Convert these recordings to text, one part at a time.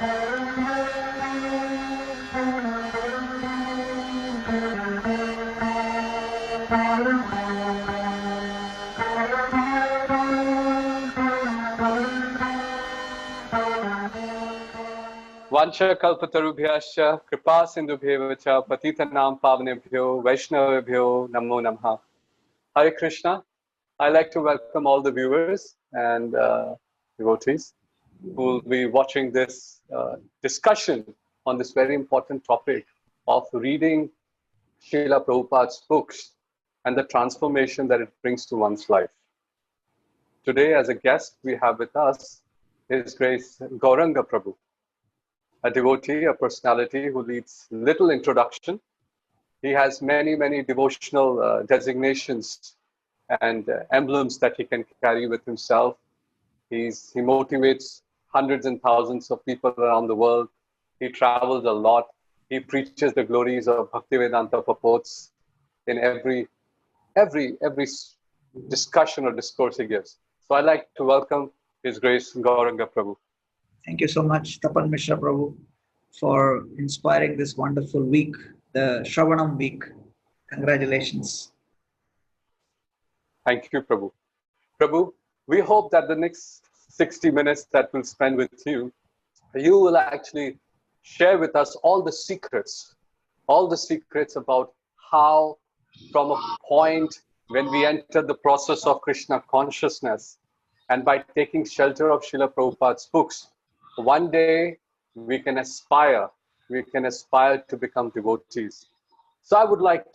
Vancha kalpatarubhyascha kripa sindhubhyevacha patitanam pavanebhyo vaishnavebhyo namo namaha. Hare Krishna. I'd like to welcome all the viewers and devotees who will be watching this discussion on this very important topic of reading Srila Prabhupada's books and the transformation that it brings to one's life. Today, as a guest, we have with us His Grace Gauranga Prabhu, a devotee, a personality who needs little introduction. He has many, many devotional designations and emblems that he can carry with himself. He motivates hundreds and thousands of people around the world. He travels a lot. He preaches the glories of Bhaktivedanta purports in every discussion or discourse he gives. So I'd like to welcome His Grace Gauranga Prabhu. Thank you so much, Tapan Mishra Prabhu, for inspiring this wonderful week, the Shravanam week. Congratulations. Thank you, Prabhu. Prabhu, we hope that the next 60 minutes that we'll spend with you, you will actually share with us all the secrets about how, from a point when we enter the process of Krishna consciousness, and by taking shelter of Srila Prabhupada's books, one day we can aspire to become devotees. So I would like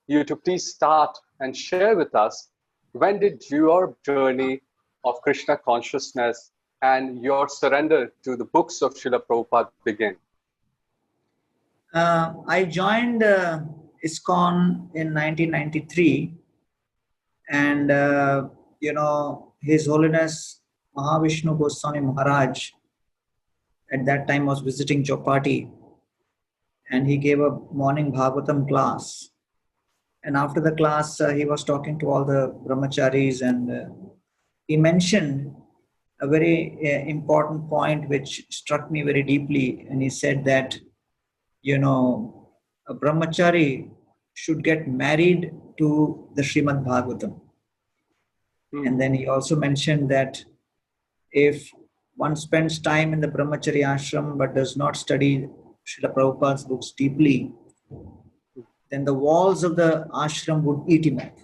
you to please start and share with us, when did your journey of Krishna consciousness and your surrender to the books of Srila Prabhupada begin? I joined ISKCON in 1993, and His Holiness Mahavishnu Goswami Maharaj at that time was visiting Chopati, and he gave a morning Bhagavatam class. And after the class, he was talking to all the brahmacharis, and he mentioned a very important point which struck me very deeply. And he said that, a brahmachari should get married to the Srimad Bhagavatam. And then he also mentioned that if one spends time in the brahmachari ashram but does not study Srila Prabhupada's books deeply, then the walls of the ashram would eat him up.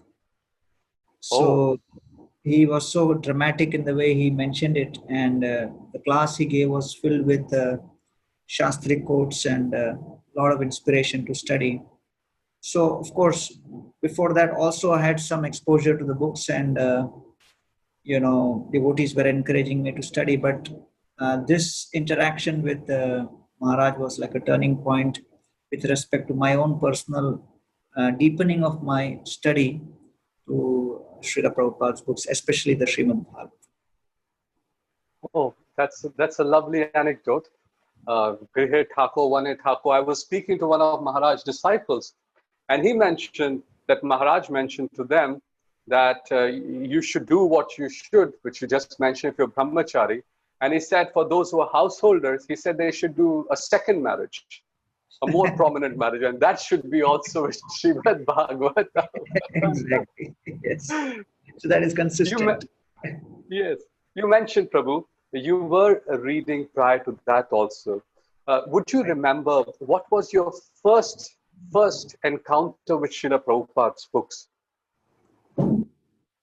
So he was so dramatic in the way he mentioned it, and the class he gave was filled with Shastri quotes and a lot of inspiration to study. So, of course, before that also I had some exposure to the books, and devotees were encouraging me to study. But this interaction with Maharaj was like a turning point with respect to my own personal deepening of my study to Srila Prabhupada's books, especially the Srimad Bhagavatam. Oh, that's a lovely anecdote. Grihe Thakur, Wane Thakur. I was speaking to one of Maharaj's disciples, and he mentioned that Maharaj mentioned to them that you should do what you should, which you just mentioned if you're brahmachari. And he said for those who are householders, he said they should do a second marriage, a more prominent marriage, and that should be also with Srimad Bhagavatam. Exactly. Yes. So that is consistent. Yes. You mentioned, Prabhu, you were reading prior to that also. Would you remember what was your first encounter with Srila Prabhupada's books?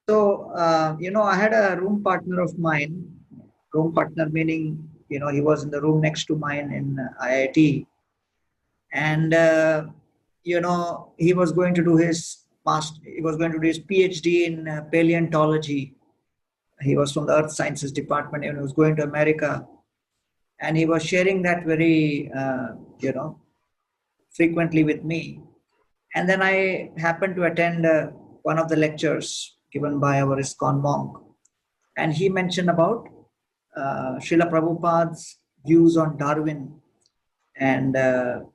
So, I had a room partner of mine. Room partner meaning, he was in the room next to mine in IIT. And, he was going to do his PhD in paleontology. He was from the Earth Sciences Department, and he was going to America. And he was sharing that very, frequently with me. And then I happened to attend one of the lectures given by our ISKCON monk. And he mentioned about Srila Prabhupada's views on Darwin and, the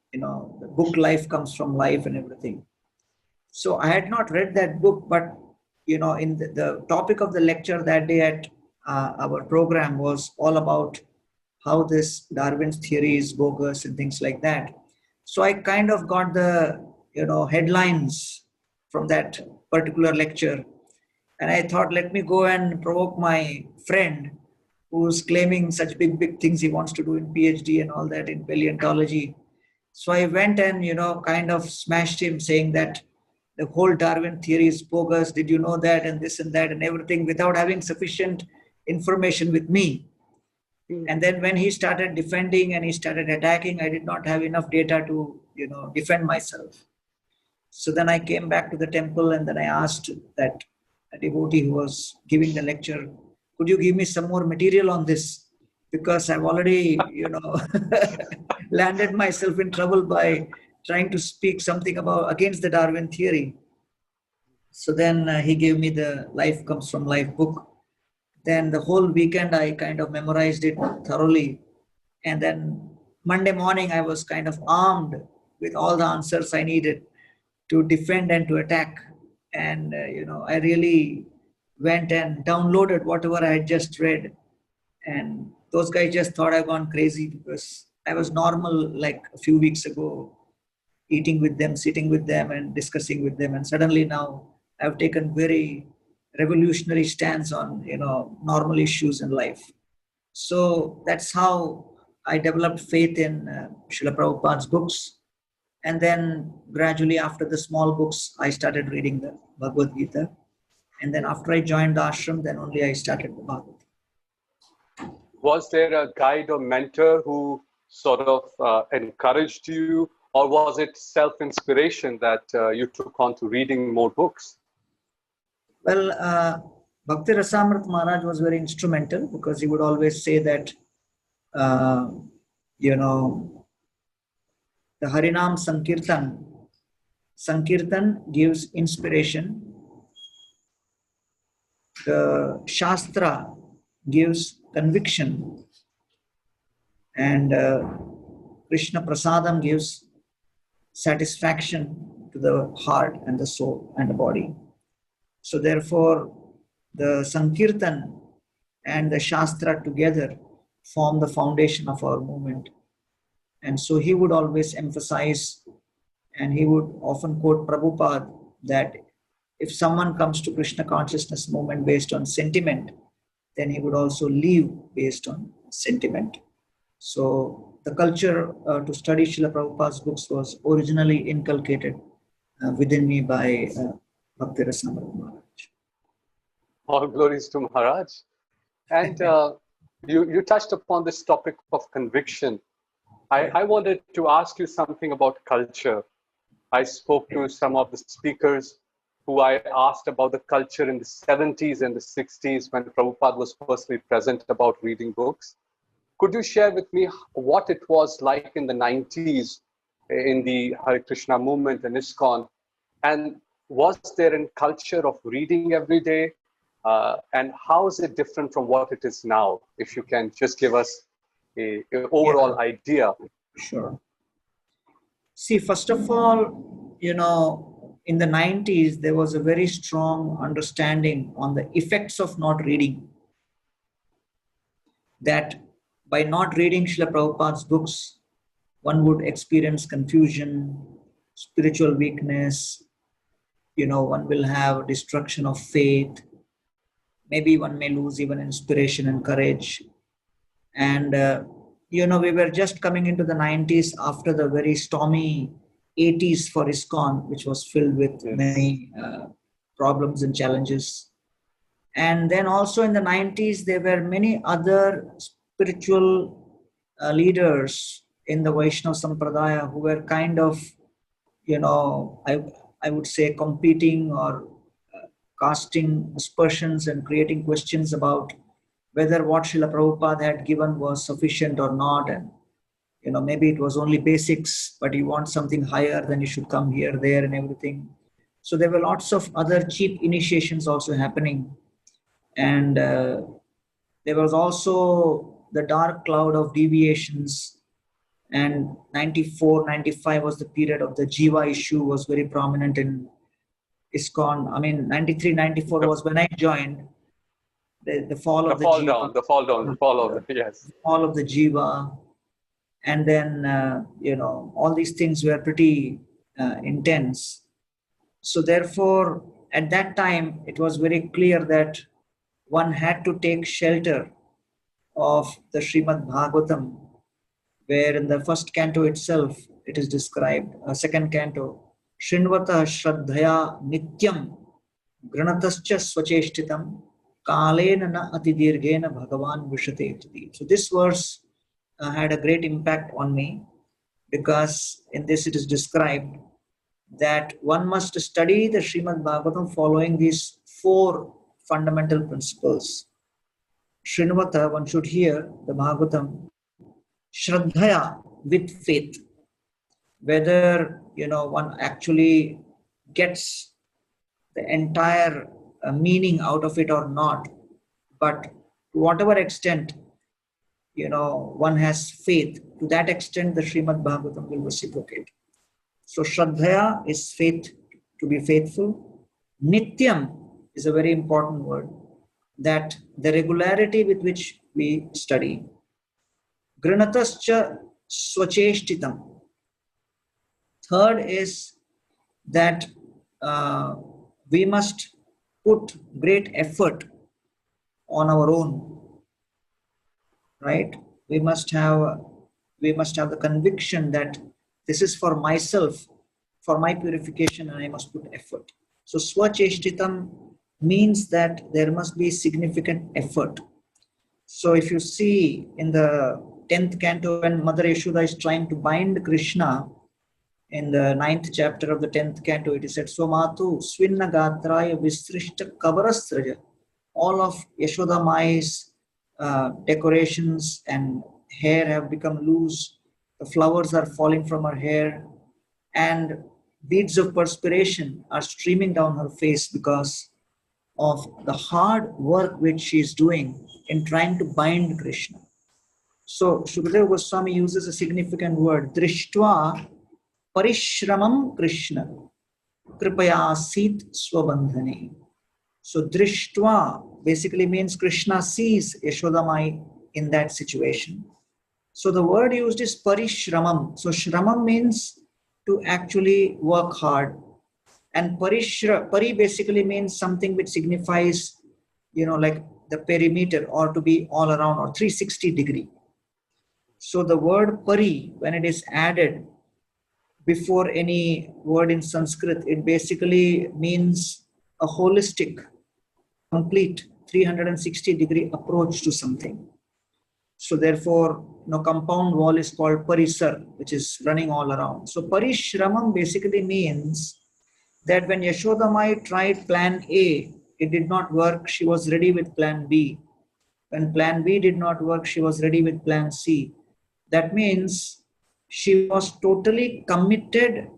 book Life Comes from Life and everything. So I had not read that book, but, in the topic of the lecture that day at our program was all about how this Darwin's theory is bogus and things like that. So I kind of got the, headlines from that particular lecture. And I thought, let me go and provoke my friend who's claiming such big things he wants to do in PhD and all that in paleontology. So I went and, kind of smashed him, saying that the whole Darwin theory is bogus. Did you know that? And this and that and everything, without having sufficient information with me. And then when he started defending and he started attacking, I did not have enough data to, defend myself. So then I came back to the temple and then I asked that a devotee who was giving the lecture, could you give me some more material on this? Because I've already, landed myself in trouble by trying to speak something against the Darwin theory. So then he gave me the Life Comes from Life book. Then the whole weekend I kind of memorized it thoroughly. And then Monday morning I was kind of armed with all the answers I needed to defend and to attack. And, I really went and downloaded whatever I had just read. And those guys just thought I'd gone crazy because I was normal like a few weeks ago, eating with them, sitting with them and discussing with them. And suddenly now I've taken very revolutionary stance on, normal issues in life. So that's how I developed faith in Srila Prabhupada's books. And then gradually after the small books, I started reading the Bhagavad Gita. And then after I joined the ashram, then only I started the Bhagavad Gita. Was there a guide or mentor who sort of encouraged you, or was it self-inspiration that you took on to reading more books? Well, Bhakti Rasamrit Maharaj was very instrumental because he would always say that, the Harinam Sankirtan gives inspiration. The Shastra gives conviction. And Krishna Prasadam gives satisfaction to the heart and the soul and the body. So therefore, the Sankirtan and the Shastra together form the foundation of our movement. And so he would always emphasize, and he would often quote Prabhupada, that if someone comes to Krishna consciousness movement based on sentiment, then he would also leave based on sentiment. So the culture to study Srila Prabhupada's books was originally inculcated within me by Bhakti Rasamrit Maharaj. All glories to Maharaj. And you touched upon this topic of conviction. I wanted to ask you something about culture. I spoke to some of the speakers who I asked about the culture in the 70s and the 60s when Prabhupada was firstly present about reading books. Could you share with me what it was like in the 90s in the Hare Krishna movement and ISKCON? And was there a culture of reading every day? And how is it different from what it is now? If you can just give us an overall idea. Sure. See, first of all, in the 90s, there was a very strong understanding on the effects of not reading. That by not reading Srila Prabhupada's books, one would experience confusion, spiritual weakness, one will have destruction of faith. Maybe one may lose even inspiration and courage. And, we were just coming into the 90s after the very stormy 80s for ISKCON, which was filled with many problems and challenges. And then also in the 90s, there were many other spiritual leaders in the Vaishnava Sampradaya who were kind of, I would say competing or casting aspersions and creating questions about whether what Srila Prabhupada had given was sufficient or not. And, maybe it was only basics, but you want something higher, then you should come here, there and everything. So there were lots of other cheap initiations also happening. And there was also the dark cloud of deviations. And 94, 95 was the period of the Jiva issue was very prominent in ISKCON. I mean, 93, 94 was when I joined. the fall The of the fall jiva, down, the fall down, the fall of the, yes. the fall of the jiva, and then all these things were pretty intense. So therefore, at that time, it was very clear that one had to take shelter of the Srimad Bhagavatam, where in the first canto itself, it is described, second canto, Shrinvata Shraddhaya Nityam Granatascha Swacheshtitam Kalena na Atidirgena Bhagavan Vishate. So this verse had a great impact on me, because in this it is described that one must study the Srimad Bhagavatam following these four fundamental principles. Shrinvata, one should hear the Bhagavatam, Shraddhaya, with faith. Whether one actually gets the entire meaning out of it or not, but to whatever extent one has faith, to that extent the Srimad Bhagavatam will reciprocate. So Shraddhaya is faith, to be faithful. Nityam is a very important word, that the regularity with which we study. Granatascha Swacheshtitam. Third is that we must put great effort on our own, right? We must have the conviction that this is for myself, for my purification, and I must put effort. So swacheshtitam means that there must be significant effort. So if you see in the 10th canto, when Mother Yashoda is trying to bind Krishna, in the 9th chapter of the 10th canto, it is said, Somatu Swinna Gatraya Visrishta Kavarasraja. All of Yashoda Mai's decorations and hair have become loose. The flowers are falling from her hair, and beads of perspiration are streaming down her face because of the hard work which she is doing in trying to bind Krishna. So Shukadeva Goswami uses a significant word, Drishtva Parishramam Krishna Kripaya Sit Swabandhane. So Drishtva basically means Krishna sees Yashodamai in that situation. So the word used is Parishramam. So Shramam means to actually work hard. And Pari basically means something which signifies, like the perimeter, or to be all around, or 360 degree. So the word Pari, when it is added before any word in Sanskrit, it basically means a holistic, complete 360 degree approach to something. So therefore, compound wall is called parisar, which is running all around. So parishramam basically means that when Yashodamai tried plan A, it did not work, she was ready with plan B. When plan B did not work, she was ready with plan C. That means she was totally committed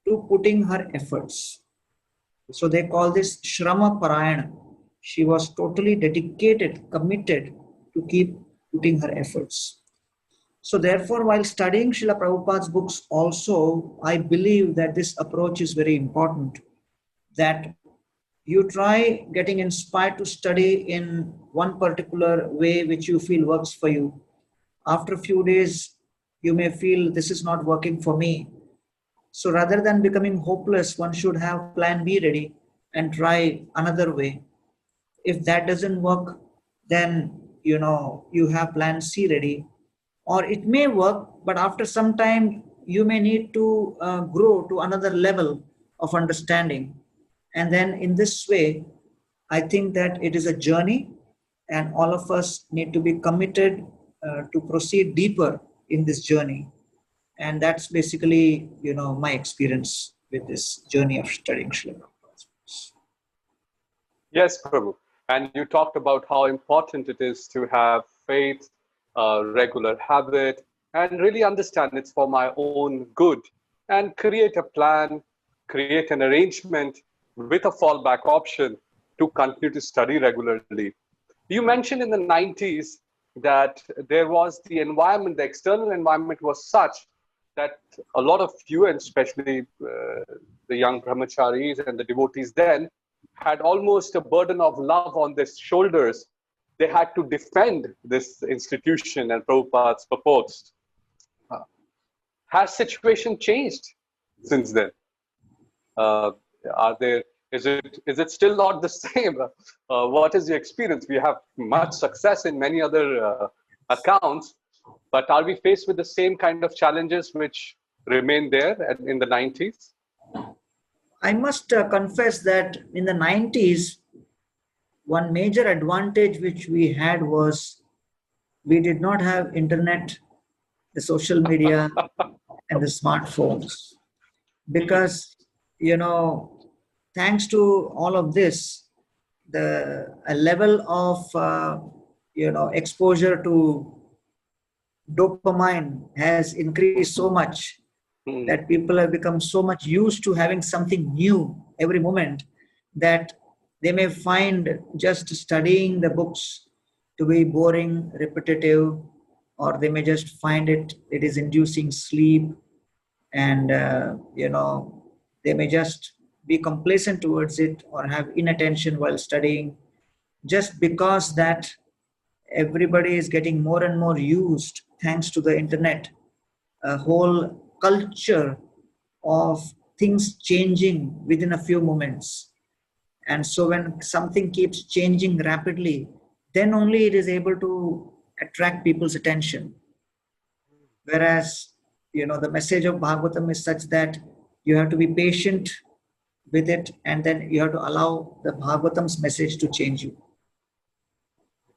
to putting her efforts. So they call this Shrama Parayana. She was totally dedicated, committed to keep putting her efforts. So therefore, while studying Srila Prabhupada's books also, I believe that this approach is very important. That you try getting inspired to study in one particular way which you feel works for you. After a few days, you may feel this is not working for me. So rather than becoming hopeless, one should have plan B ready and try another way. If that doesn't work, then you have plan C ready. Or it may work, but after some time, you may need to grow to another level of understanding. And then in this way, I think that it is a journey, and all of us need to be committed to proceed deeper in this journey. And that's basically, my experience with this journey of studying Srila Prabhupada's books. Yes, Prabhu. And you talked about how important it is to have faith, regular habit, and really understand it's for my own good, and create a plan, create an arrangement with a fallback option to continue to study regularly. You mentioned in the 90s that there was the environment, the external environment was such that a lot of you, and especially the young brahmacharis and the devotees then, had almost a burden of love on their shoulders. They had to defend this institution and Prabhupada's purports. Has situation changed since then? Uh, are there? Is it still not the same? What is your experience? We have much success in many other accounts, but are we faced with the same kind of challenges which remain there in the 90s? I must confess that in the 90s, one major advantage which we had was we did not have internet, the social media, and the smartphones. Because, thanks to all of this, a level of, exposure to dopamine has increased so much that people have become so much used to having something new every moment that they may find just studying the books to be boring, repetitive, or they may just find it is inducing sleep, and they may just be complacent towards it or have inattention while studying, just because that everybody is getting more and more used, thanks to the internet, a whole culture of things changing within a few moments. And so when something keeps changing rapidly, then only it is able to attract people's attention. Whereas, the message of Bhagavatam is such that you have to be patient with it, and then you have to allow the Bhagavatam's message to change you.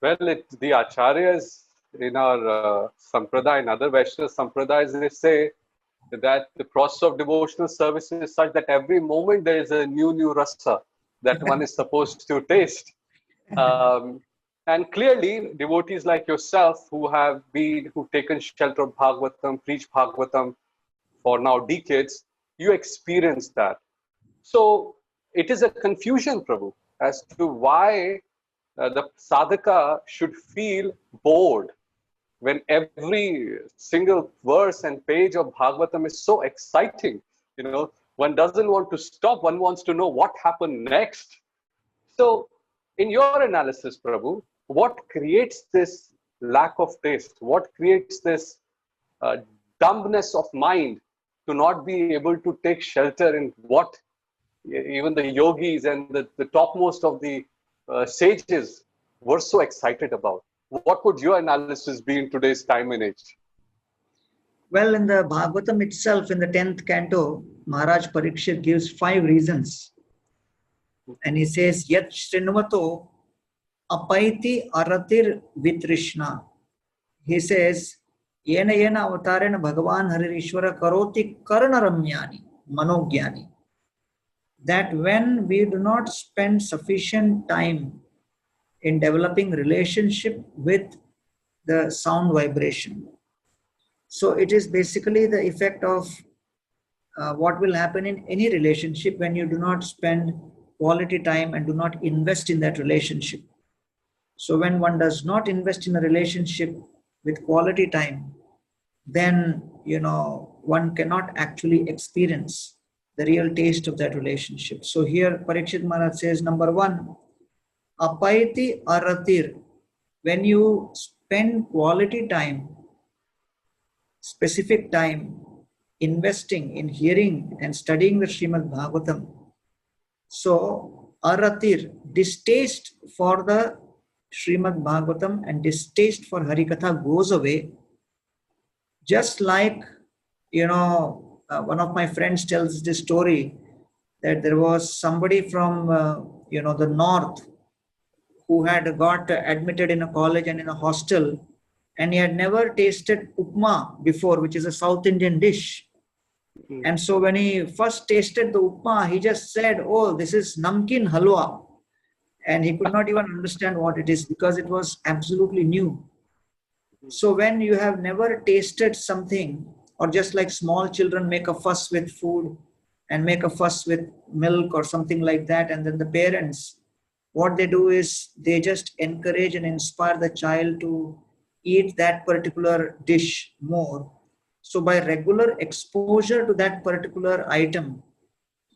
Well, the acharyas in our sampradaya, in other Vaishnava sampradayas, they say that the process of devotional service is such that every moment there is a new rasa that one is supposed to taste. And clearly, devotees like yourself who've taken shelter of Bhagavatam, preach Bhagavatam for now decades, you experienced that. So it is a confusion, Prabhu, as to why the sadhaka should feel bored when every single verse and page of Bhagavatam is so exciting. One doesn't want to stop, one wants to know what happened next. So in your analysis, Prabhu, what creates this lack of taste? What creates this dumbness of mind to not be able to take shelter in what even the yogis and the topmost of the sages were so excited about? What would your analysis be in today's time and age? Well, in the Bhagavatam itself, in the 10th canto, Maharaj Parikshit gives 5 reasons. And he says, Yat Shrinuvato Apaiti Aratir Vitrishna. He says, Yena Yena Avatarena Bhagavan Haririshwara Karoti Karanaramyani Manogyani. That when we do not spend sufficient time in developing relationship with the sound vibration. So it is basically the effect of what will happen in any relationship when you do not spend quality time and do not invest in that relationship. So when one does not invest in a relationship with quality time, then one cannot actually experience the real taste of that relationship. So here Parikshit Maharaj says, number 1, Apaiti Aratir. When you spend quality time, specific time, investing in hearing and studying the Srimad Bhagavatam, so Aratir, distaste for the Srimad Bhagavatam and distaste for Harikatha goes away. Just like, one of my friends tells this story that there was somebody from, the north who had got admitted in a college and in a hostel, and he had never tasted upma before, which is a South Indian dish. And so when he first tasted the upma, he just said, oh, this is namkeen halwa. And he could not even understand what it is because it was absolutely new. So when you have never tasted something, or just like small children make a fuss with food and make a fuss with milk or something like that, and then the parents, what they do is they just encourage and inspire the child to eat that particular dish more. So by regular exposure to that particular item,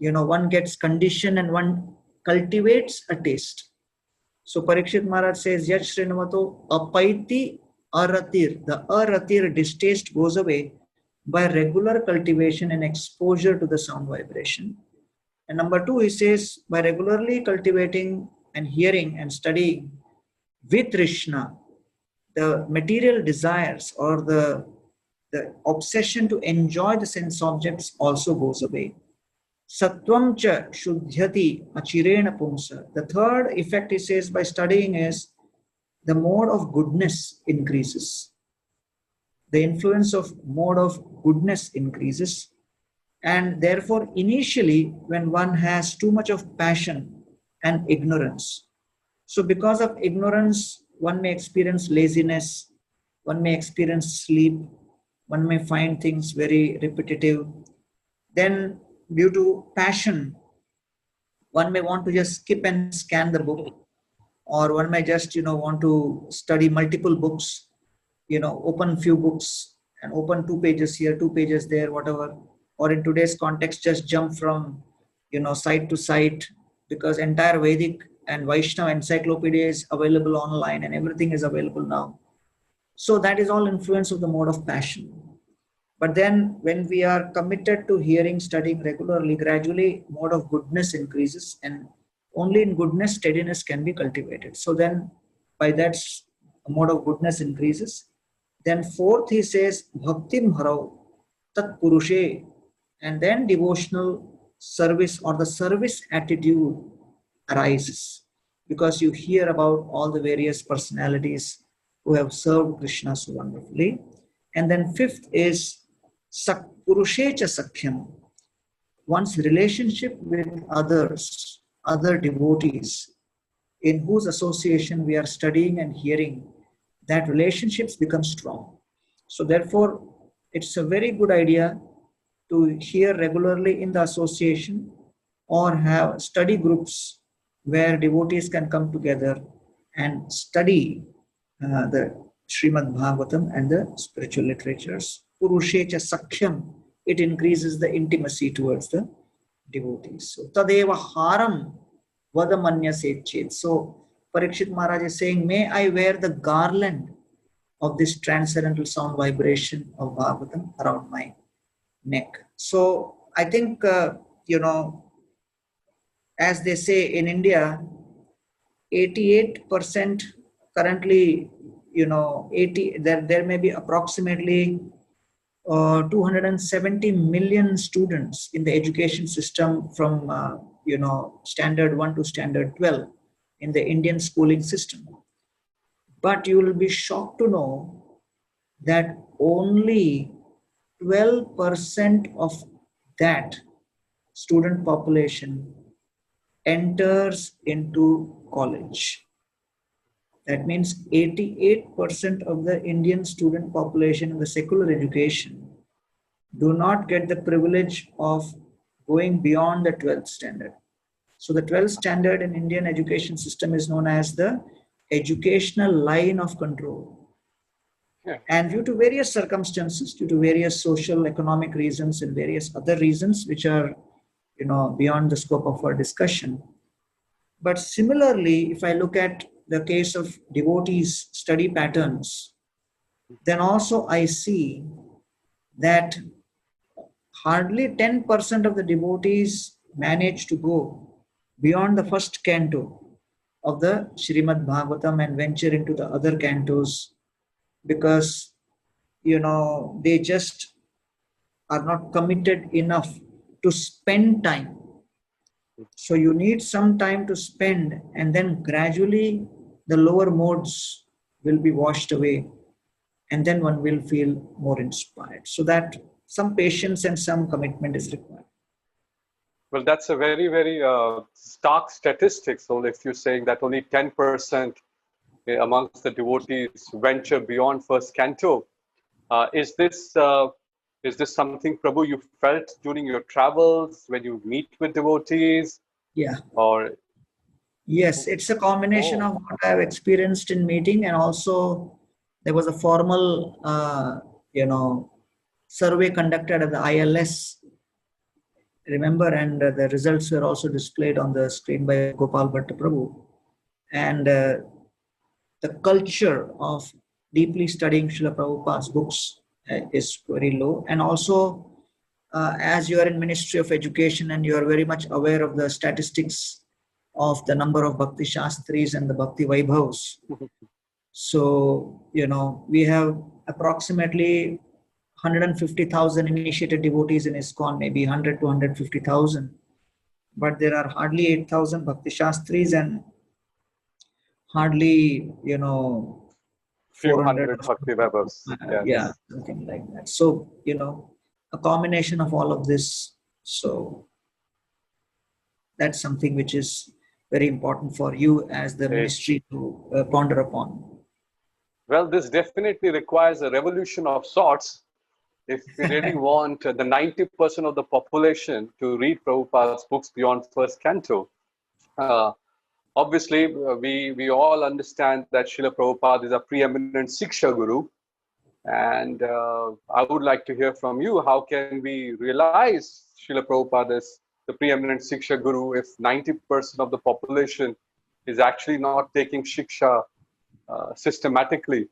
one gets conditioned and one cultivates a taste. So Parikshit Maharaj says, Yat Srinamato apaiti aratir. The aratir, distaste, goes away by regular cultivation and exposure to the sound vibration. And number two, he says, by regularly cultivating and hearing and studying with Krishna, the material desires or the obsession to enjoy the sense objects also goes away. Sattvam cha shuddhyati achirena pumsa. The third effect, he says, by studying is the mode of goodness increases. The influence of mode of goodness increases. And therefore, initially, when one has too much of passion and ignorance, so because of ignorance, one may experience laziness, one may experience sleep, one may find things very repetitive. Then, due to passion, one may want to just skip and scan the book, or one may just, want to study multiple books, open few books and open 2 pages here, 2 pages there, whatever. Or in today's context, just jump from, site to site, because entire Vedic and Vaishnava encyclopedia is available online and everything is available now. So that is all influence of the mode of passion. But then when we are committed to hearing, studying regularly, gradually mode of goodness increases, and only in goodness steadiness can be cultivated. So then by that mode of goodness increases. Then fourth, he says, Bhaktim Harau Tat Purushe, and then devotional service or the service attitude arises, because you hear about all the various personalities who have served Krishna so wonderfully. And then fifth is Purushecha Sakhyam, one's relationship with others, other devotees, in whose association we are studying and hearing, that relationships become strong. So therefore, it's a very good idea to hear regularly in the association or have study groups where devotees can come together and study the Srimad Bhagavatam and the spiritual literatures. Purushecha Sakhyam, it increases the intimacy towards the devotees. So Tadeva Haram Vadamanya Sechet. So Parikshit Maharaj is saying, may I wear the garland of this transcendental sound vibration of Bhagavatam around my neck. So I think, as they say in India, 88% currently, there may be approximately 270 million students in the education system from, standard 1 to standard 12 in the Indian schooling system. But you will be shocked to know that only 12% of that student population enters into college. That means 88% of the Indian student population in the secular education do not get the privilege of going beyond the 12th standard. So the 12th standard in Indian education system is known as the educational line of control. Yeah. And due to various circumstances, due to various social, economic reasons and various other reasons which are, beyond the scope of our discussion. But similarly, if I look at the case of devotees' study patterns, then also I see that hardly 10% of the devotees manage to go beyond the first canto of the Srimad Bhagavatam and venture into the other cantos, because, they just are not committed enough to spend time. So you need some time to spend, and then gradually the lower modes will be washed away, and then one will feel more inspired. So that some patience and some commitment is required. Well, that's a very, very stark statistic. So if you're saying that only 10% amongst the devotees venture beyond first canto, is this something, Prabhu, you felt during your travels when you meet with devotees? Yeah. Or yes, it's a combination of what I've experienced in meeting, and also there was a formal, survey conducted at the ILS remember, and the results were also displayed on the screen by Gopal Bhatta Prabhu. And the culture of deeply studying Srila Prabhupada's books is very low. And also, as you are in Ministry of Education and you are very much aware of the statistics of the number of Bhakti Shastris and the Bhakti Vaibhavs. So, we have approximately 150,000 initiated devotees in ISKCON, maybe 100 to 150,000. But there are hardly 8,000 Bhakti Shastris and hardly, Few 400. hundred Bhakti Vaibhavs. Yeah, something like that. So, a combination of all of this. So, that's something which is very important for you as the ministry to ponder upon. Well, this definitely requires a revolution of sorts if we really want the 90% of the population to read Prabhupada's books beyond first canto. Obviously, we all understand that Srila Prabhupada is a preeminent Siksha Guru. And I would like to hear from you, how can we realize Srila Prabhupada is the preeminent Siksha Guru if 90% of the population is actually not taking Shiksha systematically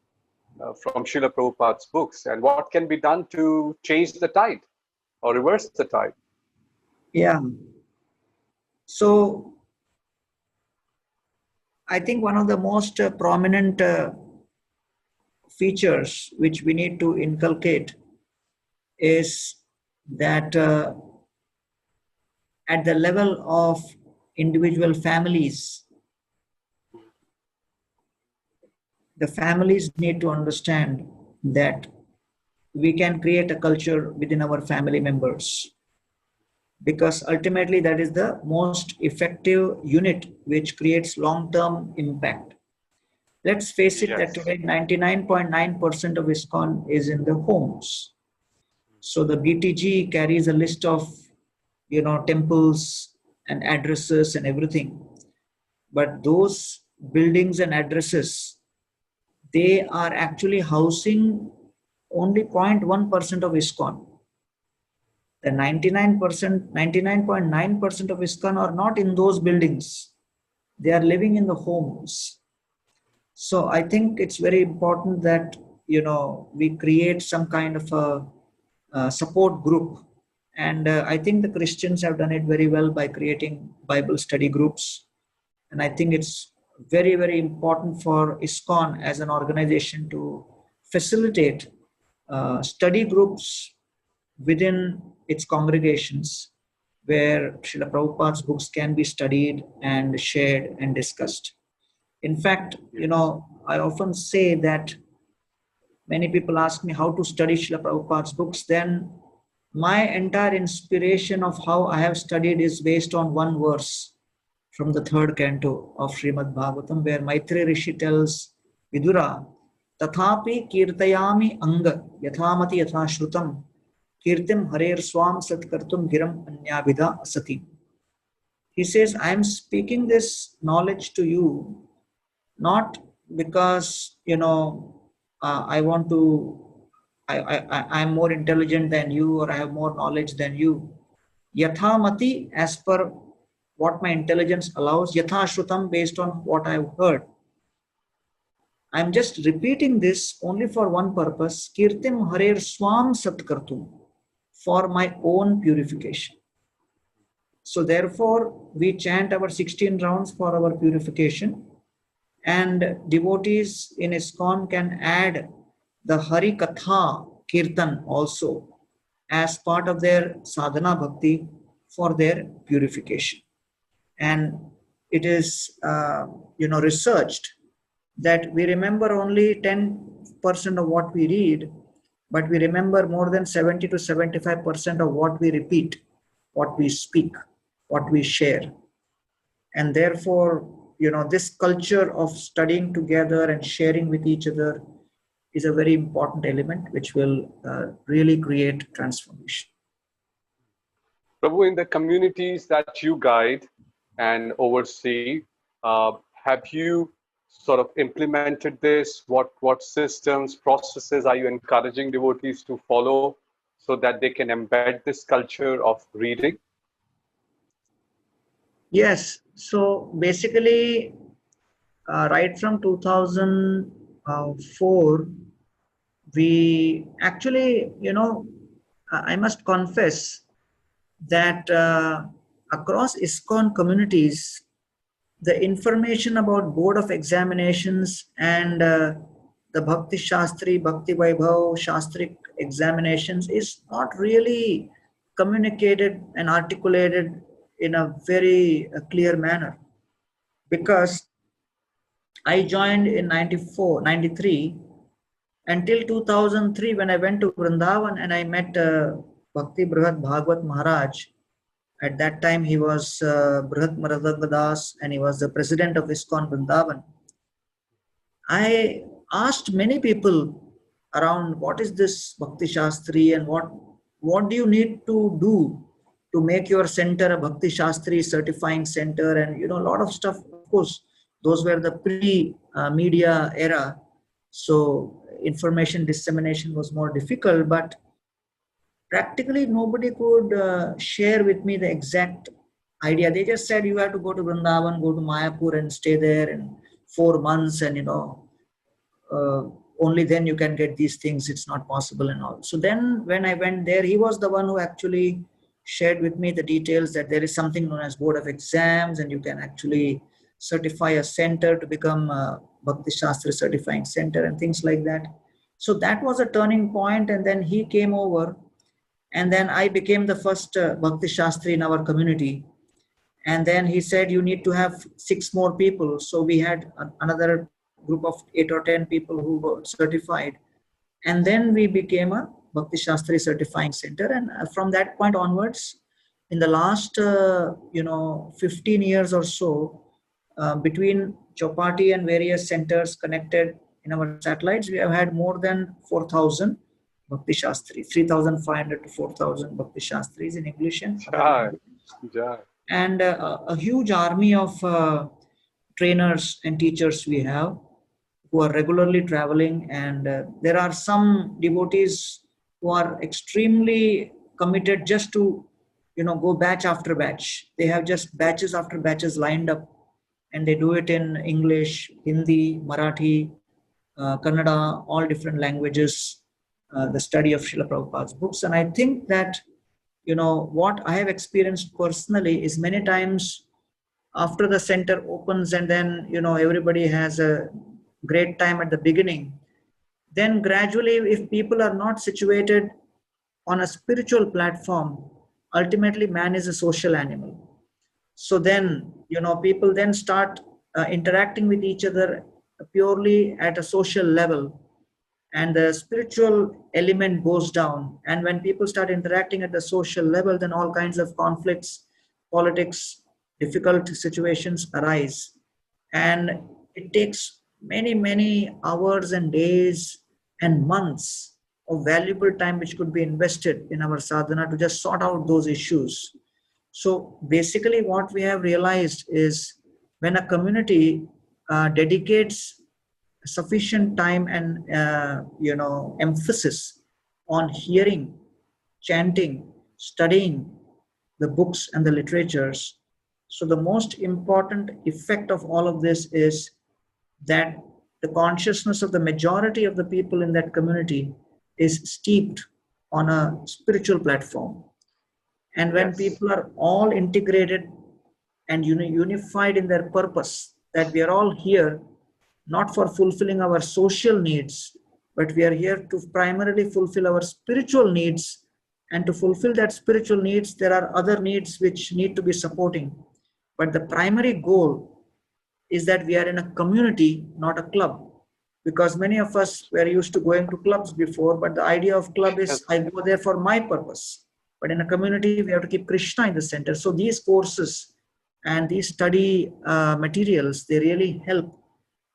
from Srila Prabhupada's books? And what can be done to change the tide or reverse the tide? Yeah. So, I think one of the most prominent features which we need to inculcate is that at the level of individual families, the families need to understand that we can create a culture within our family members, because ultimately that is the most effective unit which creates long-term impact. Let's face it, that today 99.9% of ISKCON is in the homes. So the BTG carries a list of, temples and addresses and everything. But those buildings and addresses, they are actually housing only 0.1% of ISKCON. The 99.9% of ISKCON are not in those buildings. They are living in the homes. So I think it's very important that, we create some kind of a support group. And I think the Christians have done it very well by creating Bible study groups. And I think it's very, very important for ISKCON as an organization to facilitate study groups within its congregations, where Srila Prabhupada's books can be studied and shared and discussed. In fact, I often say that many people ask me how to study Srila Prabhupada's books. Then my entire inspiration of how I have studied is based on one verse from the third canto of Srimad Bhagavatam, where Maitri Rishi tells Vidura, Tathapi kirtayami anga yathamati yathashrutam kirtim harer swam satkartum giram anyabhida asati. He says, I am speaking this knowledge to you not because, I want to, I'm more intelligent than you, or I have more knowledge than you. Yathamati, as per what my intelligence allows, yathashrutam, based on what I've heard. I'm just repeating this only for one purpose, kirtim harer swam satkartum, for my own purification. So therefore, we chant our 16 rounds for our purification. And devotees in ISKCON can add the Hari Katha Kirtan also as part of their sadhana bhakti for their purification. And it is, researched that we remember only 10% of what we read, but we remember more than 70 to 75% of what we repeat, what we speak, what we share. And therefore, this culture of studying together and sharing with each other is a very important element which will really create transformation. Prabhu, in the communities that you guide and oversee, have you sort of implemented this? What systems, processes are you encouraging devotees to follow so that they can embed this culture of reading? Yes. So basically, right from 2004, we actually, I must confess that across ISKCON communities, the information about board of examinations and the Bhakti Shastri, Bhakti Vaibhav, Shastric examinations is not really communicated and articulated in a very clear manner. Because I joined in 94, 93 until 2003 when I went to Vrindavan and I met Bhakti Brihat Bhagwat Maharaj. At that time, he was Brihat Maradagva Das and he was the president of ISKCON Vrindavan. I asked many people around what is this Bhakti Shastri and what do you need to do to make your center a Bhakti Shastri certifying center, and a lot of stuff. Of course, those were the pre-media era, so information dissemination was more difficult, but practically nobody could share with me the exact idea. They just said you have to go to Vrindavan, go to Mayapur and stay there in 4 months, and uh, only then you can get these things. It's not possible and all. So then when I went there, he was the one who actually shared with me the details that there is something known as board of exams and you can actually certify a center to become a Bhakti Shastra certifying center and things like that. So that was a turning point, and then he came over and then I became the first Bhakti Shastri in our community. And then he said, you need to have 6 more people. So we had another group of 8 or 10 people who were certified. And then we became a Bhakti Shastri certifying center. And from that point onwards, in the last, 15 years or so, between Chopati and various centers connected in our satellites, we have had more than 4,000 Bhakti Shastri, 3,500 to 4,000 Bhakti Shastris in English and other languages. And a huge army of trainers and teachers we have who are regularly traveling, and there are some devotees who are extremely committed just to go batch after batch. They have just batches after batches lined up, and they do it in English, Hindi, Marathi, Kannada, all different languages, the study of Srila Prabhupada's books. And I think that what I have experienced personally is many times after the center opens and then everybody has a great time at the beginning, then gradually if people are not situated on a spiritual platform, ultimately man is a social animal. So then people then start interacting with each other purely at a social level, and the spiritual element goes down. And when people start interacting at the social level, then all kinds of conflicts, politics, difficult situations arise. And it takes many hours and days and months of valuable time which could be invested in our sadhana to just sort out those issues. So basically what we have realized is when a community dedicates sufficient time and emphasis on hearing, chanting, studying the books and the literatures. So the most important effect of all of this is that the consciousness of the majority of the people in that community is steeped on a spiritual platform. And when people are all integrated and unified in their purpose, that we are all here not for fulfilling our social needs, but we are here to primarily fulfill our spiritual needs. And to fulfill that spiritual needs, there are other needs which need to be supporting. But the primary goal is that we are in a community, not a club. Because many of us were used to going to clubs before, but the idea of club is I go there for my purpose. But in a community, we have to keep Krishna in the center. So these courses and these study materials, they really help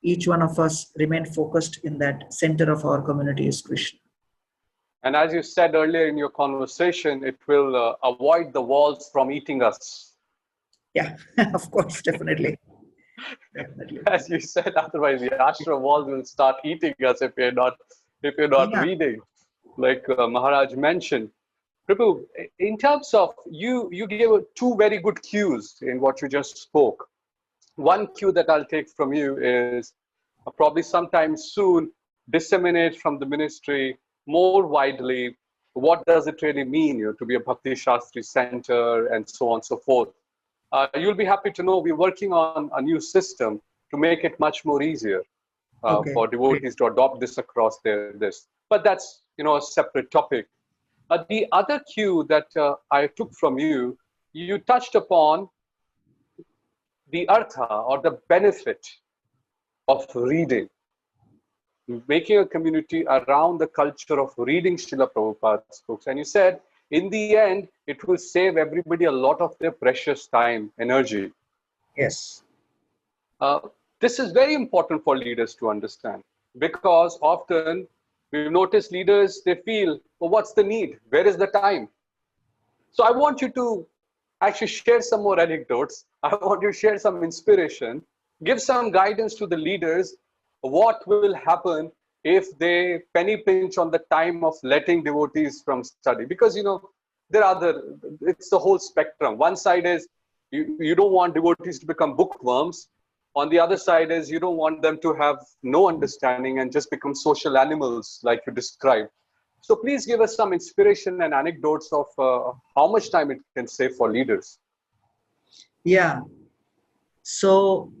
each one of us remain focused in that center of our community is Krishna. And as you said earlier in your conversation, it will avoid the walls from eating us. Yeah, of course, definitely. Definitely. As you said, otherwise the ashram walls will start eating us if you're not reading. Like Maharaj mentioned, Prabhu, in terms of you gave two very good cues in what you just spoke. One cue that I'll take from you is probably sometime soon disseminate from the ministry more widely what does it really mean, to be a Bhakti Shastri center and so on and so forth. You'll be happy to know we're working on a new system to make it much more easier Okay, for great. devotees to adopt this across this. But that's a separate topic. The other cue that I took from you, you touched upon the artha or the benefit of reading, making a community around the culture of reading Srila Prabhupada's books. And you said, in the end, it will save everybody a lot of their precious time, energy. Yes. Uh, this is very important for leaders to understand because often we've noticed leaders, they feel, well, what's the need? Where is the time? So I want you to actually share some more anecdotes. I want you to share some inspiration, give some guidance to the leaders. What will happen if they penny pinch on the time of letting devotees from study? Because there are it's the whole spectrum. One side is you don't want devotees to become bookworms. On the other side is you don't want them to have no understanding and just become social animals like you described. So please give us some inspiration and anecdotes of how much time it can save for leaders. Yeah. So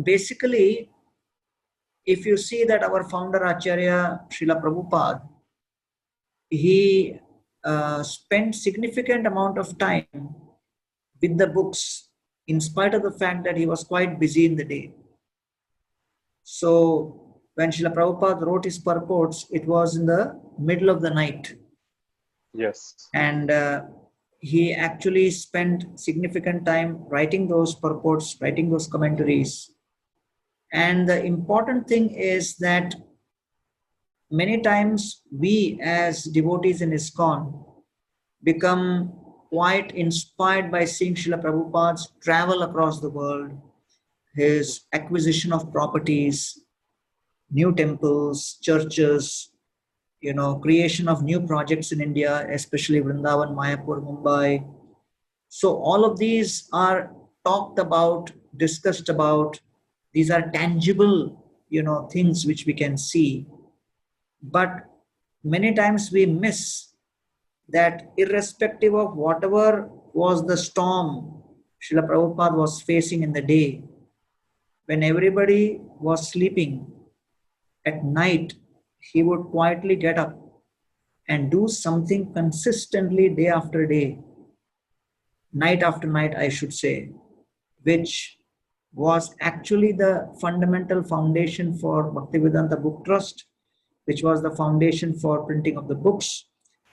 basically, if you see that our founder Acharya Srila Prabhupada, he spent significant amount of time with the books in spite of the fact that he was quite busy in the day. So when Srila Prabhupada wrote his purports, it was in the middle of the night. Yes. And he actually spent significant time writing those purports, writing those commentaries. And the important thing is that many times we as devotees in ISKCON become quite inspired by seeing Srila Prabhupada's travel across the world, his acquisition of properties, new temples, churches, creation of new projects in India, especially Vrindavan, Mayapur, Mumbai. So all of these are talked about, discussed about. These are tangible, things which we can see. But many times we miss that irrespective of whatever was the storm Srila Prabhupada was facing in the day, when everybody was sleeping, at night, he would quietly get up and do something consistently day after day, night after night, I should say, which was actually the fundamental foundation for Bhaktivedanta Book Trust, which was the foundation for printing of the books,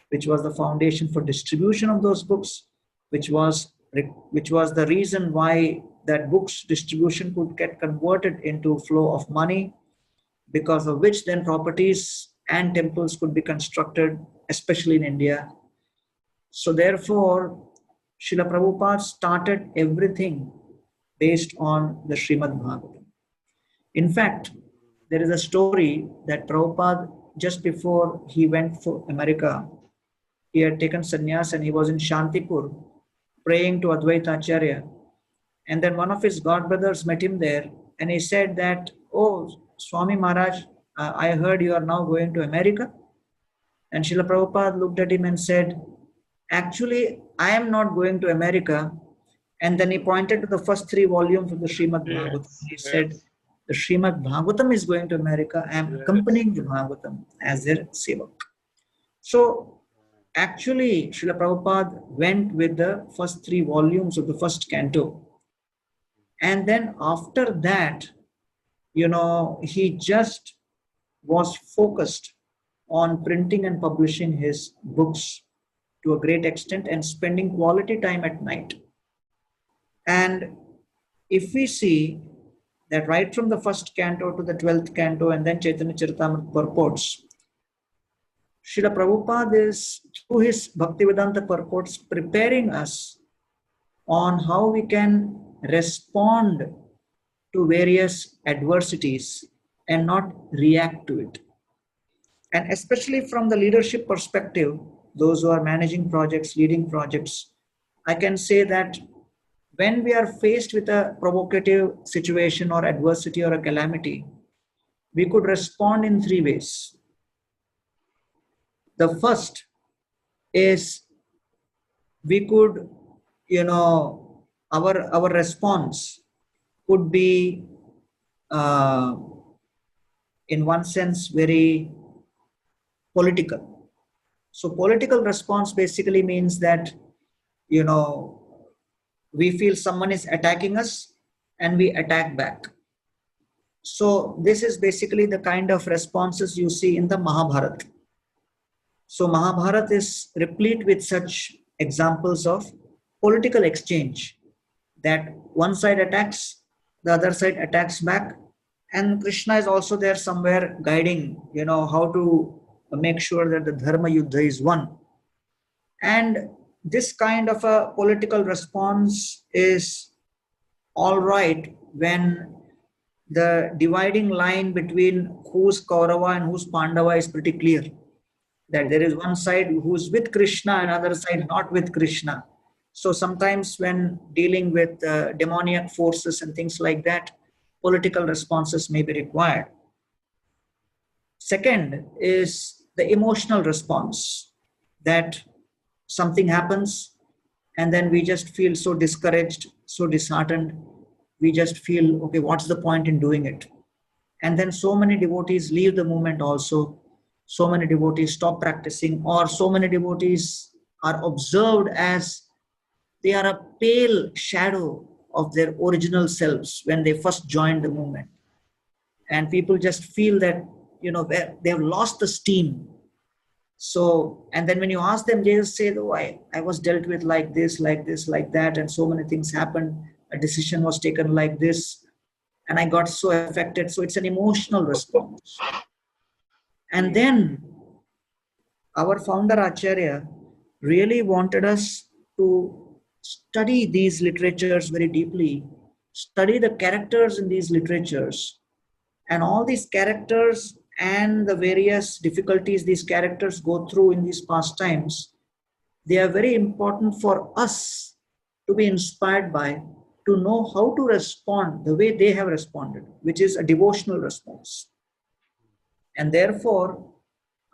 which was the foundation for distribution of those books, which was the reason why that books distribution could get converted into flow of money, because of which then properties and temples could be constructed, especially in India. So therefore, Srila Prabhupada started everything based on the Srimad Bhagavatam. In fact, there is a story that Prabhupada, just before he went for America, he had taken sannyas and he was in Shantipur praying to Advaita Acharya. And then one of his godbrothers met him there and he said that, "Oh, Swami Maharaj, I heard you are now going to America." And Srila Prabhupada looked at him and said, "Actually, I am not going to America." And then he pointed to the first 3 volumes of the Srimad Bhagavatam. He said, "The Srimad Bhagavatam is going to America. I am accompanying the Bhagavatam as their sevak." So actually, Srila Prabhupada went with the first 3 volumes of the first canto. And then after that, he just was focused on printing and publishing his books to a great extent and spending quality time at night. And if we see that right from the first canto to the 12th canto and then Chaitanya Charitamrita purports, Srila Prabhupada is, through his Bhaktivedanta purports, preparing us on how we can respond to various adversities and not react to it. And especially from the leadership perspective, those who are managing projects, leading projects, I can say that when we are faced with a provocative situation or adversity or a calamity, we could respond in three ways. The first is we could, our response could be, uh, in one sense, very political. So political response basically means that, we feel someone is attacking us and we attack back. So this is basically the kind of responses you see in the Mahabharata. So Mahabharata is replete with such examples of political exchange, that one side attacks, the other side attacks back, and Krishna is also there somewhere guiding, how to make sure that the Dharma Yuddha is won. And this kind of a political response is all right when the dividing line between who's Kaurava and who's Pandava is pretty clear. That there is one side who's with Krishna and other side not with Krishna. So sometimes when dealing with demoniac forces and things like that, political responses may be required. Second is the emotional response, that something happens and then we just feel so discouraged, so disheartened. We just feel, okay, what's the point in doing it? And then so many devotees leave the movement also. So many devotees stop practicing, or so many devotees are observed as they are a pale shadow of their original selves when they first joined the movement. And people just feel that, they have lost the steam. So, and then when you ask them, they just say, oh, I was dealt with like this, like that, and so many things happened. A decision was taken like this, and I got so affected. So it's an emotional response. And then our founder Acharya really wanted us to study these literatures very deeply, study the characters in these literatures, and all these characters and the various difficulties these characters go through in these pastimes. They are very important for us to be inspired by, to know how to respond the way they have responded, which is a devotional response. And therefore,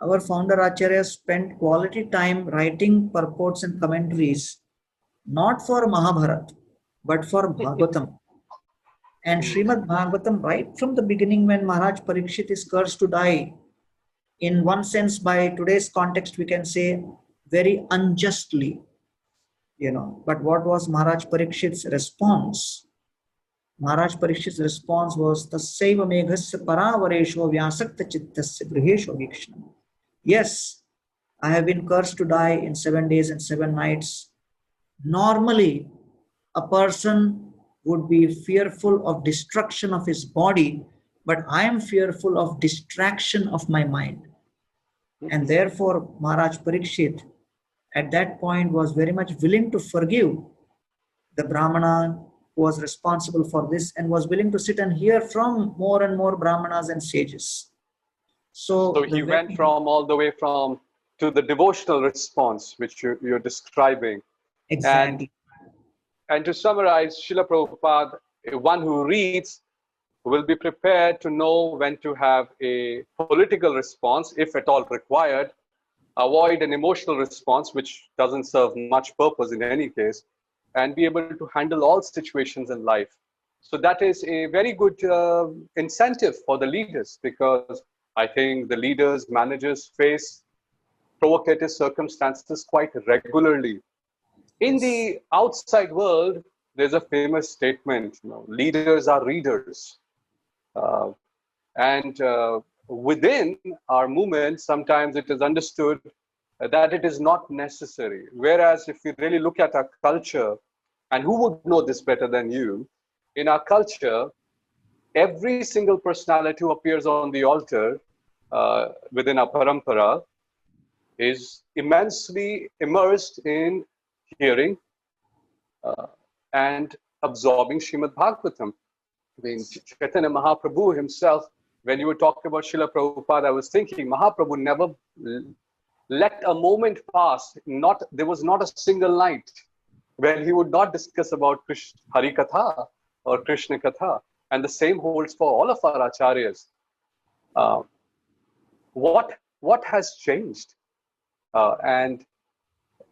our founder Acharya spent quality time writing purports and commentaries, not for Mahabharata, but for Bhagavatam. And Srimad Bhagavatam, right from the beginning, when Maharaj Parikshit is cursed to die, in one sense, by today's context, we can say very unjustly, But what was Maharaj Parikshit's response? Maharaj Parikshit's response was, Tassaiva meghasya paravaresho vyasakta chittasya grihesho vikshanam. Yes, I have been cursed to die in 7 days and 7 nights. Normally, a person would be fearful of destruction of his body, but I am fearful of distraction of my mind. And therefore, Maharaj Parikshit at that point was very much willing to forgive the Brahmana who was responsible for this, and was willing to sit and hear from more and more Brahmanas and sages. So he went from all the way from to the devotional response, which you're describing. Exactly. And to summarize, Srila Prabhupada, one who reads will be prepared to know when to have a political response, if at all required, avoid an emotional response, which doesn't serve much purpose in any case, and be able to handle all situations in life. So that is a very good incentive for the leaders, because I think the leaders, managers face provocative circumstances quite regularly. In the outside world, there's a famous statement, leaders are readers. And within our movement, sometimes it is understood that it is not necessary. Whereas if you really look at our culture, and who would know this better than you, in our culture, every single personality who appears on the altar within our parampara is immensely immersed in hearing and absorbing Srimad Bhagavatam. I mean, Chaitanya Mahaprabhu himself when you were talking about Srila Prabhupada, I was thinking Mahaprabhu never let a moment pass. There was not a single night where he would not discuss about Hari Katha or Krishna Katha. And the same holds for all of our acharyas. Uh, what has changed? And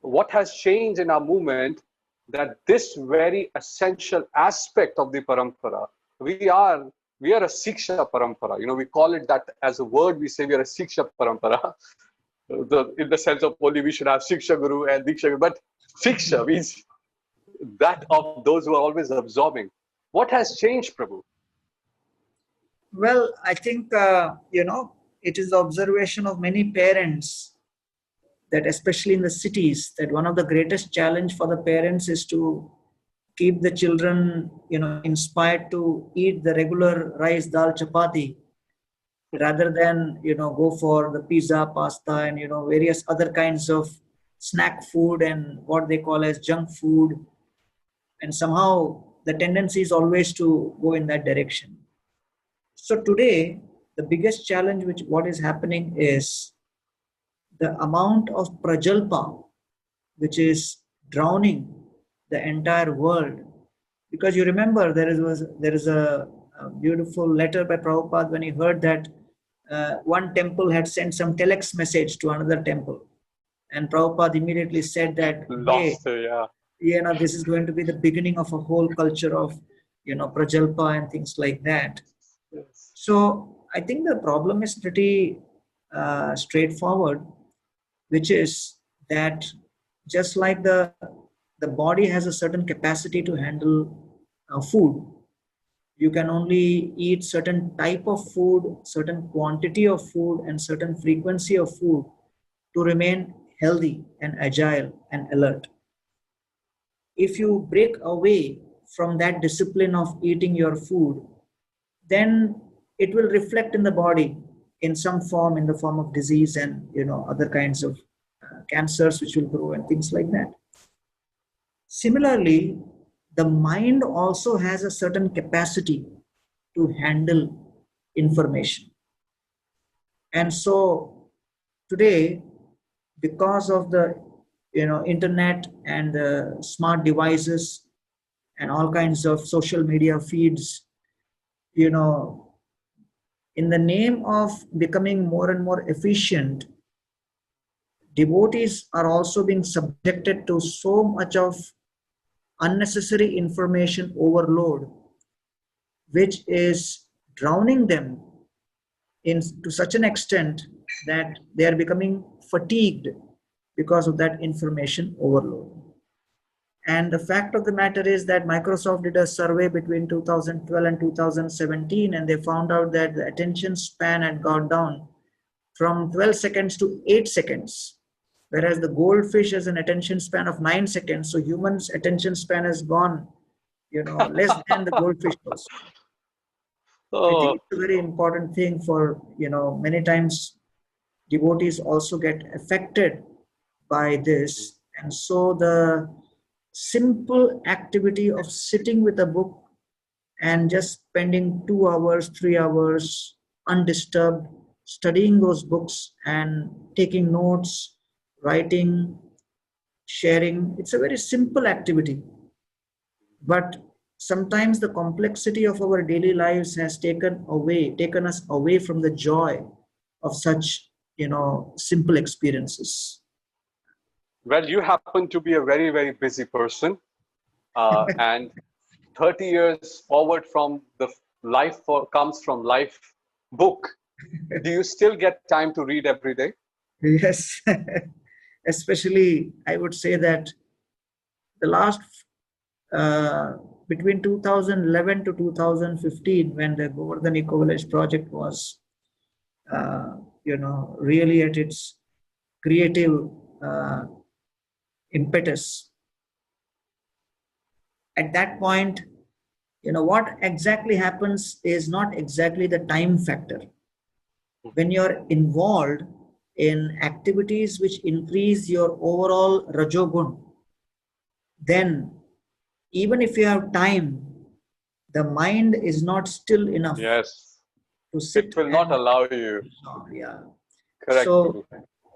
what has changed in our movement that this very essential aspect of the parampara, we are a Siksha parampara. We call it that as a word, we say we are a Siksha parampara. In the sense of only we should have Siksha Guru and Diksha Guru, but Siksha means that of those who are always absorbing. What has changed, Prabhu? Well, I think, it is the observation of many parents that especially in the cities, that one of the greatest challenge for the parents is to keep the children, inspired to eat the regular rice, dal, chapati, rather than, go for the pizza, pasta, and, various other kinds of snack food and what they call as junk food. And somehow the tendency is always to go in that direction. So today, the biggest challenge what is happening is the amount of prajalpa, which is drowning the entire world. Because you remember there is a beautiful letter by Prabhupada when he heard that one temple had sent some telex message to another temple. And Prabhupada immediately said that, this is going to be the beginning of a whole culture of, prajalpa and things like that. Yes. So I think the problem is pretty straightforward, which is that just like the body has a certain capacity to handle food, you can only eat certain type of food, certain quantity of food, and certain frequency of food to remain healthy and agile and alert. If you break away from that discipline of eating your food, then it will reflect in the body in some form, in the form of disease and other kinds of cancers which will grow and things like that. Similarly, the mind also has a certain capacity to handle information. And so today, because of the internet and the smart devices and all kinds of social media feeds, in the name of becoming more and more efficient, devotees are also being subjected to so much of unnecessary information overload, which is drowning them to such an extent that they are becoming fatigued because of that information overload. And the fact of the matter is that Microsoft did a survey between 2012 and 2017, and they found out that the attention span had gone down from 12 seconds to 8 seconds, whereas the goldfish has an attention span of 9 seconds. So humans' attention span has gone, less than the goldfish was. I think it's a very important thing for, many times devotees also get affected by this. And so the simple activity of sitting with a book and just spending 2 hours, 3 hours undisturbed, studying those books and taking notes, writing, sharing, it's a very simple activity. But sometimes the complexity of our daily lives has taken us away from the joy of such, simple experiences. Well, you happen to be a very, very busy person. And 30 years forward from the comes from life book. Do you still get time to read every day? Yes. Especially, I would say that the last, between 2011 to 2015, when the Govardhan Eco-Village project was, really at its creative impetus. At that point, what exactly happens is not exactly the time factor. When you're involved in activities which increase your overall rajogun, then even if you have time, the mind is not still enough. Yes. to sit. It will not allow you. Yeah. Correct. So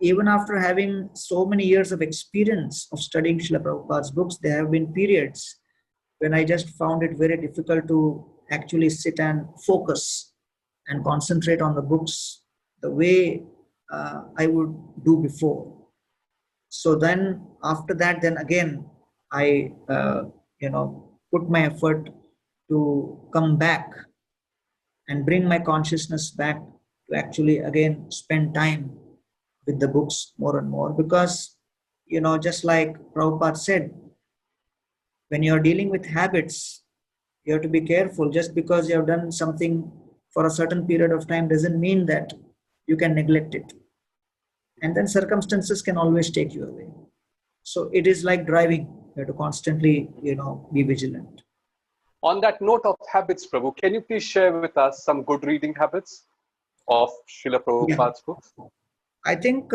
even after having so many years of experience of studying Srila Prabhupada's books, there have been periods when I just found it very difficult to actually sit and focus and concentrate on the books the way I would do before. So then after that, then again, I, put my effort to come back and bring my consciousness back to actually again spend time with the books more and more. Because, just like Prabhupada said, when you're dealing with habits, you have to be careful. Just because you have done something for a certain period of time doesn't mean that you can neglect it. And then circumstances can always take you away. So it is like driving. You have to constantly, be vigilant. On that note of habits, Prabhu, can you please share with us some good reading habits of Srila Prabhupada's books? I think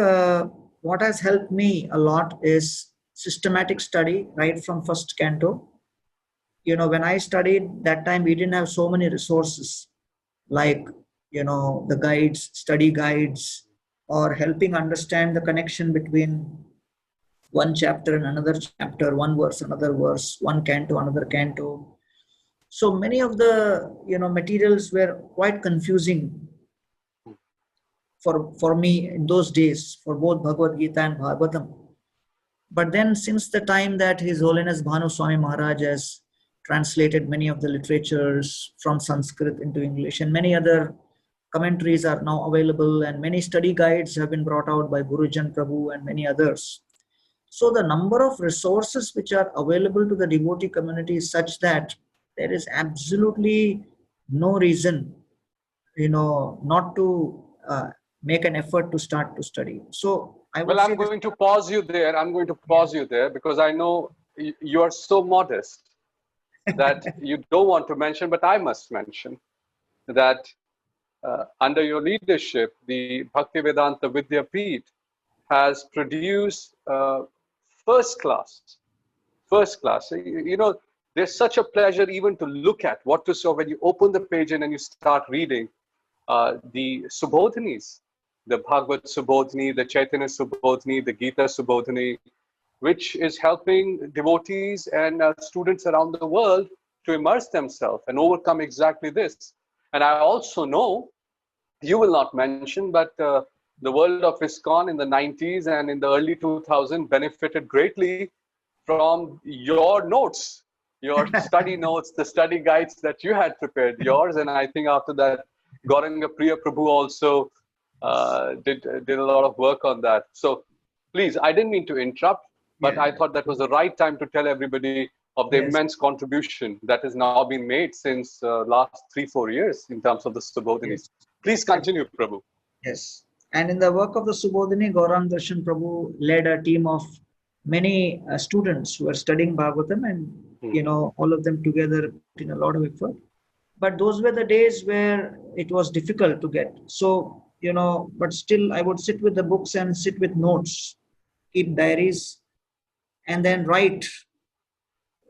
what has helped me a lot is systematic study right from first canto. When I studied that time, we didn't have so many resources like, the guides, study guides, or helping understand the connection between one chapter and another chapter, one verse, another verse, one canto, another canto. So many of the, materials were quite confusing for me in those days, for both Bhagavad Gita and Bhagavatam. But then since the time that His Holiness Bhanu Swami Maharaj has translated many of the literatures from Sanskrit into English, and many other commentaries are now available, and many study guides have been brought out by Gurujan Prabhu and many others. So the number of resources which are available to the devotee community is such that there is absolutely no reason, not to make an effort to start to study. So I'm going to pause you there. I'm going to pause you there because I know you are so modest that you don't want to mention, but I must mention that under your leadership, the Bhaktivedanta Vidya Peeth has produced first class. There's such a pleasure even to look at what to saw when you open the page and you start reading the Subodhinis, the Bhagavad Subodhini, the Chaitanya Subodhini, the Gita Subodhini, which is helping devotees and students around the world to immerse themselves and overcome exactly this. And I also know, you will not mention, but the world of ISKCON in the 90s and in the early 2000s benefited greatly from your notes, your study notes, the study guides that you had prepared, yours. And I think after that, Gauranga Prabhu also did a lot of work on that. So please, I didn't mean to interrupt, but I thought that was the right time to tell everybody of the immense contribution that has now been made since last 3-4 years in terms of the Subodhinis. Please continue, Prabhu. Yes. And in the work of the Subodhini, Gauranga Darshan Prabhu led a team of many students who were studying Bhagavatam, and all of them together put in a lot of effort. But those were the days where it was difficult to get. So, but still I would sit with the books and sit with notes, keep diaries, and then write,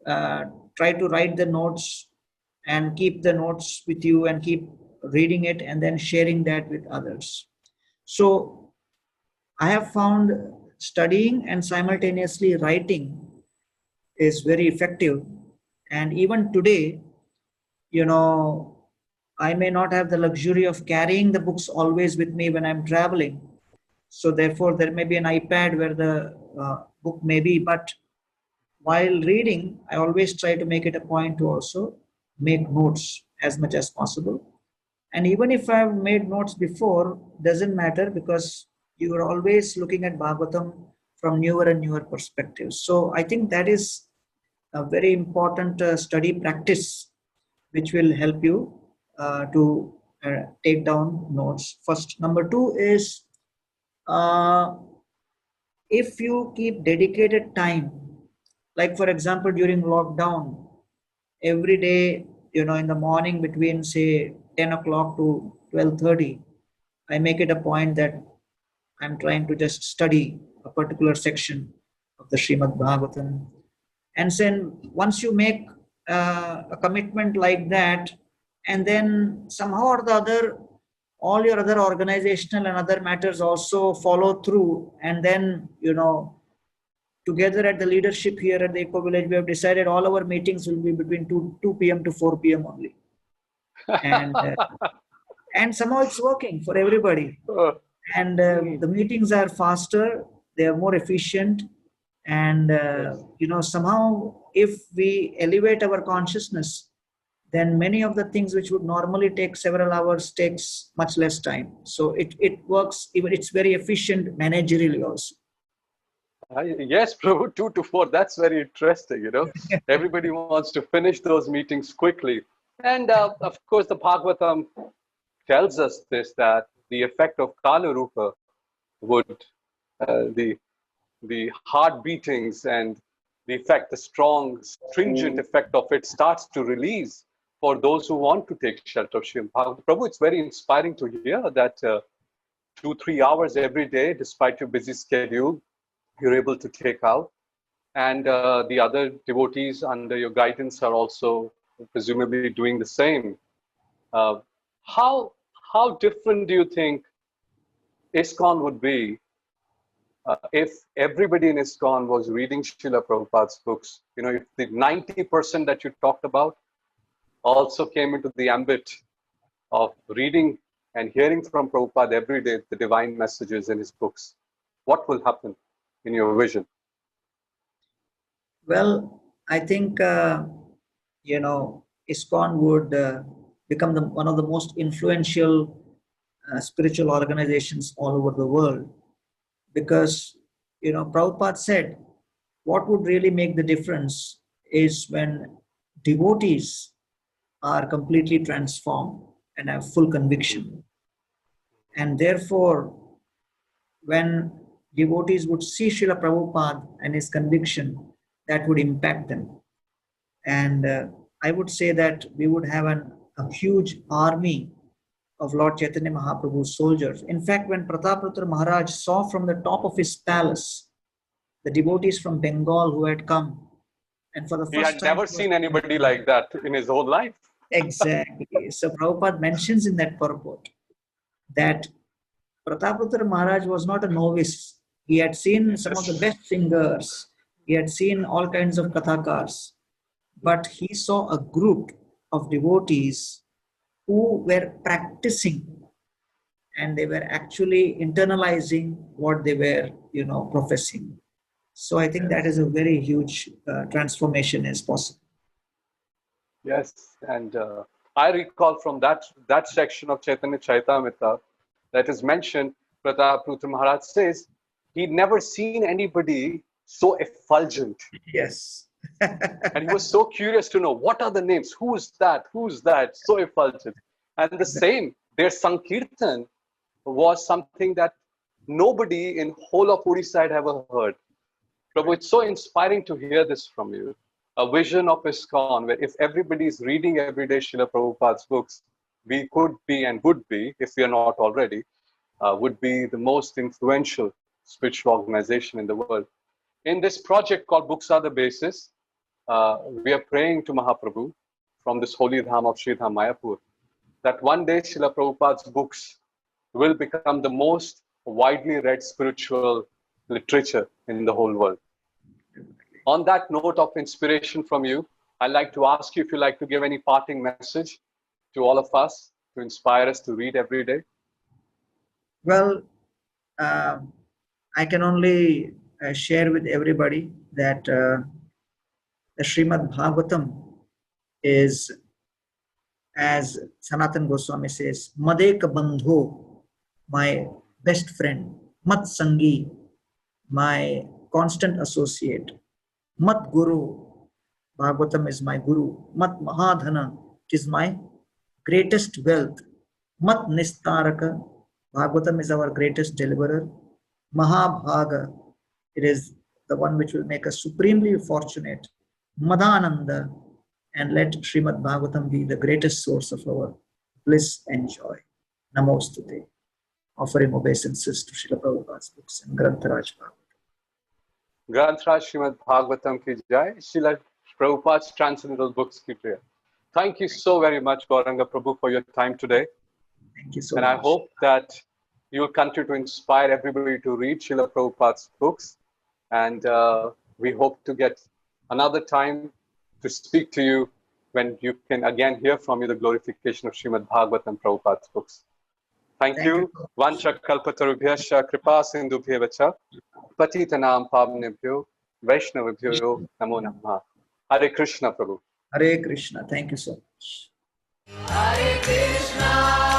try to write the notes and keep the notes with you and keep reading it and then sharing that with others. So I have found studying and simultaneously writing is very effective. And even today, I may not have the luxury of carrying the books always with me when I'm traveling. So therefore, there may be an iPad where the book may be, but while reading, I always try to make it a point to also make notes as much as possible. And even if I've made notes before, doesn't matter, because you are always looking at Bhagavatam from newer and newer perspectives. So I think that is a very important study practice, which will help you to take down notes. First. Number two is, if you keep dedicated time, like for example, during lockdown, every day, in the morning between say 10 o'clock to 12:30, I make it a point that I'm trying to just study a particular section of the Srimad Bhagavatam. And then once you make a commitment like that, and then somehow or the other, all your other organizational and other matters also follow through. And then, together at the leadership here at the Eco Village, we have decided all our meetings will be between 2 p.m. to 4 p.m. only. And somehow it's working for everybody. And the meetings are faster, they are more efficient. And, somehow if we elevate our consciousness, then many of the things which would normally take several hours takes much less time. So it works, even it's very efficient managerially also. Yes, Prabhu, 2 to 4. That's very interesting, Everybody wants to finish those meetings quickly. And of course, the Bhagavatam tells us this, that the effect of Kala Rupa would, the heart beatings and the effect, the strong, stringent effect of it starts to release for those who want to take shelter of Srimad Bhagavatam. Prabhu, it's very inspiring to hear that 2-3 hours every day, despite your busy schedule, you're able to take out. And the other devotees under your guidance are also presumably doing the same. How different do you think ISKCON would be if everybody in ISKCON was reading Srila Prabhupada's books? If the 90% that you talked about also came into the ambit of reading and hearing from Prabhupada every day the divine messages in his books, what will happen in your vision? Well, I think, ISKCON would become one of the most influential spiritual organizations all over the world. Because, Prabhupada said, what would really make the difference is when devotees are completely transformed and have full conviction. And therefore, when devotees would see Srila Prabhupada and his conviction, that would impact them. And I would say that we would have a huge army of Lord Chaitanya Mahaprabhu's soldiers. In fact, when Prataparutra Maharaj saw from the top of his palace the devotees from Bengal who had come, and for the first time... He had never seen anybody like that in his whole life. Exactly. So Prabhupada mentions in that purport that Prataparutra Maharaj was not a novice. He had seen some of the best singers. He had seen all kinds of kathakars. But he saw a group of devotees who were practicing, and they were actually internalizing what they were, professing. So I think that is a very huge transformation is possible. Yes, and I recall from that section of Chaitanya Charitamrita that is mentioned, Prataparutra Maharaj says he'd never seen anybody so effulgent. Yes. And he was so curious to know, what are the names? Who's that? So effulgent. And the same, their Sankirtan was something that nobody in whole of Odisha had ever heard. Prabhu, it's so inspiring to hear this from you. A vision of ISKCON, where if everybody is reading every day Srila Prabhupada's books, we could be and would be, if we are not already, would be the most influential spiritual organization in the world. In this project called Books Are the Basis, we are praying to Mahaprabhu from this holy dham of Sri Dham Mayapur that one day Srila Prabhupada's books will become the most widely read spiritual literature in the whole world. On that note of inspiration from you, I'd like to ask you if you'd like to give any parting message to all of us to inspire us to read every day. Well, I can only share with everybody that the Srimad Bhagavatam is, as Sanatana Goswami says, Madeka Bandho, my best friend, Mat Sangi, my constant associate, Mat Guru, Bhagavatam is my Guru, Mat Mahadhana, it is my greatest wealth, Mat Nistaraka, Bhagavatam is our greatest deliverer, Mahabhaga, it is the one which will make us supremely fortunate, Madhananda, and let Srimad Bhagavatam be the greatest source of our bliss and joy. Namostute. Offering obeisances to Srila Prabhupada's books and Grantharaj Bhagavatam. Grantharaj Srimad Bhagavatam ki jai, Srila Prabhupada's transcendental books ki jai. Thank you so very much, Gauranga Prabhu, for your time today. Thank you so And much. I hope that you'll continue to inspire everybody to read Srila Prabhupada's books. And we hope to get another time to speak to you when you can again hear from you the glorification of Srimad Bhagavatam and Prabhupada's books. Thank you. Vancha kalpatarubhyascha kripa sindhubhyevacha patitanam pavnebhyo vaishnavibhyo namo namah. Hare Krishna, Prabhu. Hare Krishna. Thank you so much. Hare Krishna.